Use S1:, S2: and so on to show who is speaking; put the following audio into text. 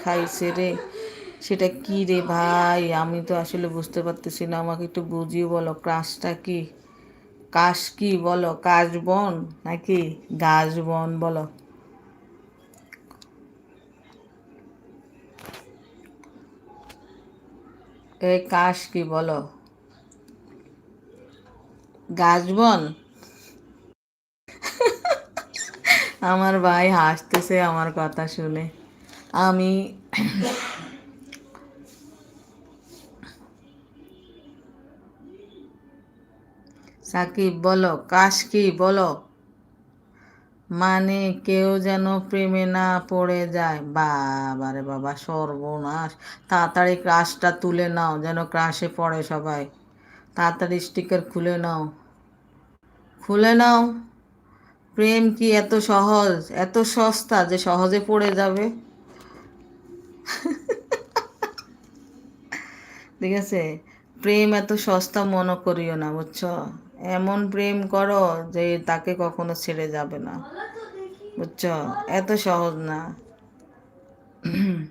S1: খাইছে রে, সেটা কি রে ভাই? আমি তো আসলে বুঝতে পারতেছি না, আমাকে একটু বুঝিয়ে বলো ক্রাশটা কি? কাশ কি বলো, কাশবন নাকি গাছবন বলো? এই কাশ কি বলো? গাছবন? আমার ভাই হাসতেছে আমার কথা শুনে। আমি সাকিব বলো কাশ কি বলো? মানে কেউ যেন প্রেমে না পড়ে যায়। বাবারে বাবা, সর্বনাশ! তাড়াতাড়ি ক্রাশটা তুলে নাও, যেন ক্রাশে পড়ে সবাই। তাড়াতাড়ি স্টিকার খুলে নাও, খুলে নাও। প্রেম কি এত সহজ, এত সস্তা যে সহজে পড়ে যাবে? ঠিক আছে, প্রেম এত সস্তা মনে করিও না, বুঝছো? এমন প্রেম করো যে তাকে কখনো ছেড়ে যাবে না, বুঝছো? এত সহজ না।